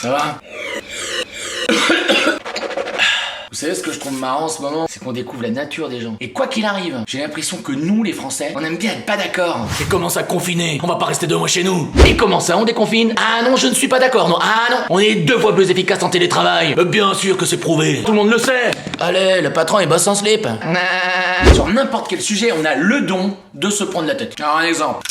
Ça va? Vous savez ce que je trouve marrant en ce moment? C'est qu'on découvre la nature des gens. Et quoi qu'il arrive, j'ai l'impression que nous, les Français, on aime bien être pas d'accord. Et comment ça confiner? On va pas rester 2 mois chez nous. Et comment ça, on déconfine? Ah non, je ne suis pas d'accord, non. Ah non, on est 2 fois plus efficace en télétravail. Bien sûr que c'est prouvé. Tout le monde le sait. Allez, le patron, il bosse en slip. Sur n'importe quel sujet, on a le don de se prendre la tête. Alors, un exemple.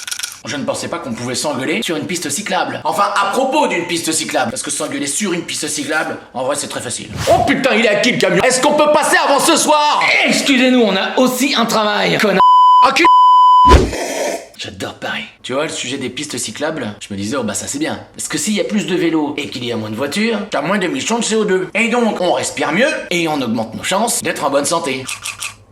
Je ne pensais pas qu'on pouvait s'engueuler sur une piste cyclable. Enfin, à propos d'une piste cyclable. Parce que s'engueuler sur une piste cyclable, en vrai, c'est très facile. Oh putain, il est à qui le camion? Est-ce qu'on peut passer avant ce soir? Excusez-nous, on a aussi un travail. Connard. Oh cul. J'adore Paris. Tu vois, le sujet des pistes cyclables, je me disais, oh bah ça c'est bien. Parce que s'il y a plus de vélos et qu'il y a moins de voitures, t'as moins d'émissions de CO2. Et donc, on respire mieux et on augmente nos chances d'être en bonne santé.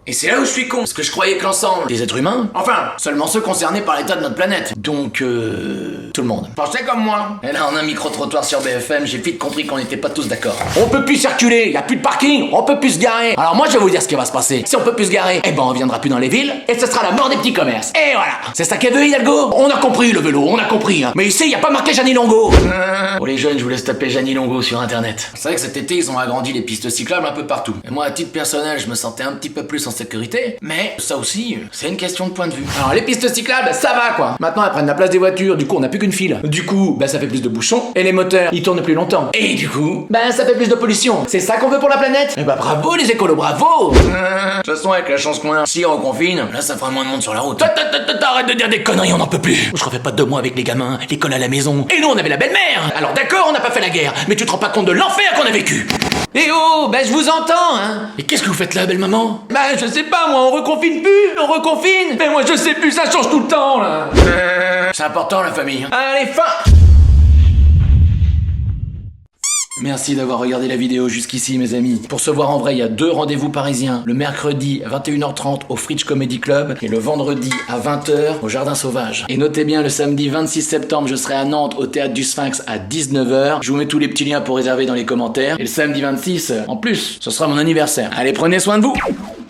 Et c'est là où je suis con, parce que je croyais que l'ensemble des êtres humains, enfin, seulement ceux concernés par l'état de notre planète, donc tout le monde, pensait comme moi. Et là, en un micro-trottoir sur BFM, j'ai vite compris qu'on n'était pas tous d'accord. On peut plus circuler, y a plus de parking, on peut plus se garer. Alors moi, je vais vous dire ce qui va se passer. Si on peut plus se garer, eh ben on viendra plus dans les villes, et ce sera la mort des petits commerces. Et voilà. C'est ça qu'elle veut, Hidalgo. On a compris le vélo, on a compris, hein. Mais ici, y a pas marqué Jeannie Longo. Pour les jeunes, je vous laisse taper Jeannie Longo sur internet. C'est vrai que cet été, ils ont agrandi les pistes cyclables un peu partout. Et moi, à titre personnel, je me sentais un petit peu plus en sécurité, mais ça aussi, c'est une question de point de vue. Alors les pistes cyclables, ça va quoi. Maintenant elles prennent la place des voitures, du coup on n'a plus qu'une file. Du coup, ça fait plus de bouchons, et les moteurs, ils tournent plus longtemps. Et du coup, ça fait plus de pollution. C'est ça qu'on veut pour la planète. Et bravo les écolos, bravo. De toute façon avec la chance qu'on a, si on reconfine, là ça fera moins de monde sur la route. Arrête de dire des conneries, on n'en peut plus. Je refais pas 2 mois avec les gamins, l'école à la maison. Et nous on avait la belle-mère. Alors d'accord, on n'a pas fait la guerre, mais tu te rends pas compte de l'enfer qu'on a vécu. Eh oh, je vous entends, hein. Et qu'est-ce que vous faites là, belle maman? Je sais pas, moi, on reconfine plus, on reconfine. Mais moi je sais plus, ça change tout le temps là. C'est important la famille. Allez, fin. Merci d'avoir regardé la vidéo jusqu'ici mes amis. Pour se voir en vrai, il y a 2 rendez-vous parisiens. Le mercredi à 21h30 au Fridge Comedy Club et le vendredi à 20h au Jardin Sauvage. Et notez bien, le samedi 26 septembre, je serai à Nantes au Théâtre du Sphinx à 19h. Je vous mets tous les petits liens pour réserver dans les commentaires. Et le samedi 26, en plus, ce sera mon anniversaire. Allez, prenez soin de vous.